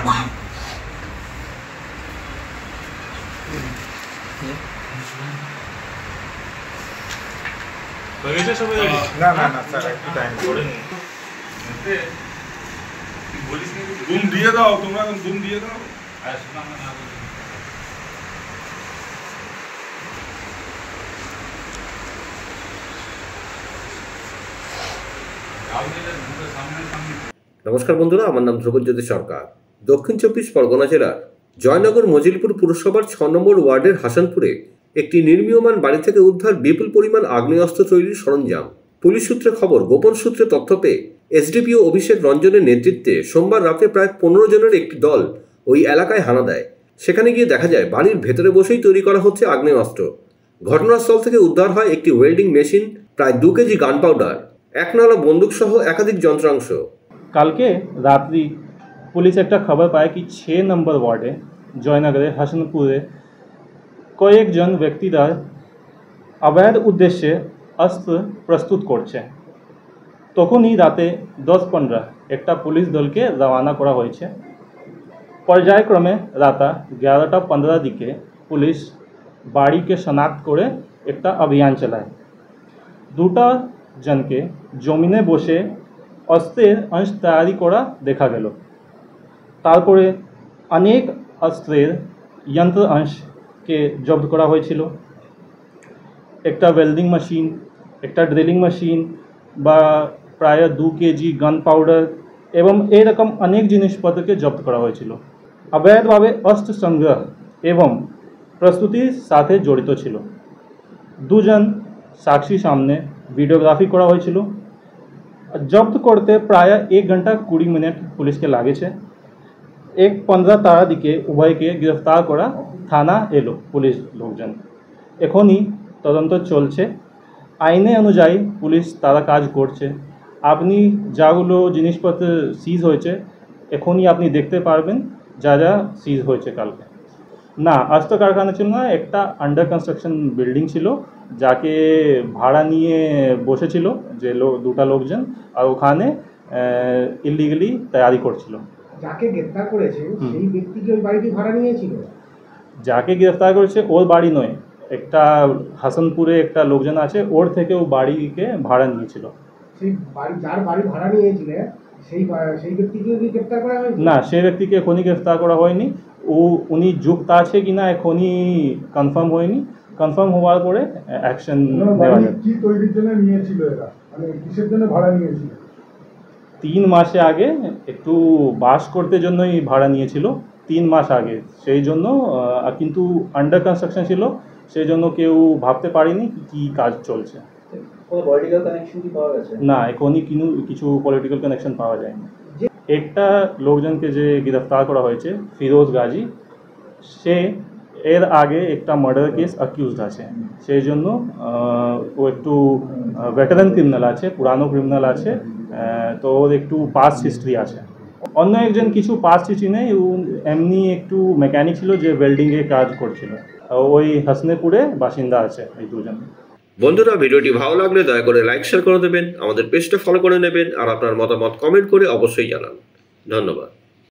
না না না স্যার একটু টাইম করে নিন। ঘুম দিয়ে দাও, তোমরা ঘুম দিয়ে দাও। নমস্কার বন্ধুরা, আমার নাম ধ্রুবজ্যোতি সরকার। দক্ষিণ চব্বিশ পরগনা জেলার জয়নগর মজিলপুর পুরসভার 6 নম্বর ওয়ার্ডের হাসানপুরে একটি নির্মীয়মান বাড়ি থেকে উদ্ধার বিপুল পরিমাণ আগ্নেয়াস্ত্র তৈরির সরঞ্জাম। পুলিশ সূত্রে খবর, গোপন সূত্রে তথ্য পেয়ে এসডিপিও অভিষেক রঞ্জনের নেতৃত্বে সোমবার রাতে প্রায় 15 জনের একটি দল ওই এলাকায় হানা দেয়। সেখানে গিয়ে দেখা যায় বাড়ির ভেতরে বসেই তৈরি করা হচ্ছে আগ্নেয়াস্ত্র। ঘটনাস্থল থেকে উদ্ধার হয় একটি ওয়েল্ডিং মেশিন, প্রায় 2 কেজি গান পাউডার, একনালা বন্দুক সহ একাধিক যন্ত্রাংশ। কালকে রাত্রি পুলিশ একটা খবর পায় কি 6 নম্বর ওয়ার্ডে জয়নগরে হাসানপুরে কয়েকজন ব্যক্তিরা অবৈধ উদ্দেশ্যে অস্ত্র প্রস্তুত করছে। তখনই রাতে 10:15 একটা পুলিশ দলকে রওনা করা হয়েছে। পর্যায়ক্রমে রাত 11:15 দিকে পুলিশ বাড়িকে শনাক্ত করে একটা অভিযান চালায়। 2টা জনকে জমিনে বসে অস্ত্রের অংশ তৈরি করা দেখা গেল। তারপরে অনেক অস্ত্রের যন্ত্র অংশকে জব্দ করা হয়েছিল। একটা ওয়েল্ডিং মেশিন, একটা ড্রিলিং মেশিন বা প্রায় 2 কেজি গান পাউডার এবং এরকম অনেক জিনিসপত্রকে জব্দ করা হয়েছিল। অবৈধভাবে অস্ত্র সংগ্রহ এবং প্রস্তুতির সাথে জড়িত ছিল। 2 জন সাক্ষী সামনে ভিডিওগ্রাফি করা হয়েছিল। জব্দ করতে প্রায় 1 ঘন্টা 20 মিনিট পুলিশকে লাগেছে। 1:15 দিকে উভয়কে গ্রেফতার করা থানা এলো পুলিশ লোকজন। এখনই তদন্ত চলছে। আইনে অনুযায়ী পুলিশ তারা কাজ করছে। আপনি যাগুলো জিনিসপত্র সিজ হয়েছে এখনই আপনি দেখতে পারবেন, যা যা সিজ হয়েছে কালকে। না, অস্ত্র কারখানা ছিল না, একটা আন্ডার কনস্ট্রাকশন বিল্ডিং ছিল যাকে ভাড়া নিয়ে বসেছিল যে 2টা লোকজন, আর ওখানে ইলিগালি তৈরি করছিল। যাকে গ্রেফতার করেছে সেই ব্যক্তি কি ওই বাড়িটি ভাড়া নিয়েছিল? যাকে গ্রেফতার করেছে ওর বাড়ি নয়, একটা হাসানপুরে একটা লোকজন আছে, ওর থেকে ও বাড়িকে ভাড়া নিয়েছিল। সেই বাড়ি যার বাড়ি ভাড়া নিয়েছিল সেই ব্যক্তিকে কি গ্রেফতার করা হয়েছে? না, সেই ব্যক্তিকে এখনই গ্রেফতার করা হয়নি। উনি যুক্ত আছে কিনা এখনই কনফার্ম হয়নি। কনফার্ম হওয়ার পরে অ্যাকশন নেওয়া যাবে। কি তৈরির জন্য নিয়েছিল এরা, মানে কিসের জন্য ভাড়া নিয়েছিল? 3 মাসে আগে একটু বাস করতে জন্যই ভাড়া নিয়েছিল, 3 মাস আগে। সেই জন্য কিন্তু আন্ডার কনস্ট্রাকশন ছিল, সেই জন্য কেউ ভাবতে পারেনি কি কাজ চলছে। পলিটিক্যাল কানেকশন কি পাওয়া গেছে? না, এখনই কিছু পলিটিক্যাল কানেকশন পাওয়া যায়নি। একটা লোকজনকে যে গ্রেফতার করা হয়েছে ফিরোজ গাজী, সে এর আগে একটা মার্ডার কেস অ্যাকিউজড আছে। সেই জন্য ও একটু ভেটারান ক্রিমিনাল আছে, পুরানো ক্রিমিনাল আছে, তো ওর একটু পাস্ট হিস্ট্রি আছে। অন্য একজন কিছু পাস্ট হিস্ট্রি নেই, ও এমনি একটু মেকানিক ছিল যে ওয়েল্ডিংয়ে কাজ করছিল। ওই হাসনেপুরে বাসিন্দা আছে এই 2 জন। বন্ধুরা, ভিডিওটি ভালো লাগলে দয়া করে লাইক শেয়ার করে দেবেন, আমাদের পেজটা ফলো করে নেবেন, আর আপনার মতামত কমেন্ট করে অবশ্যই জানান। ধন্যবাদ।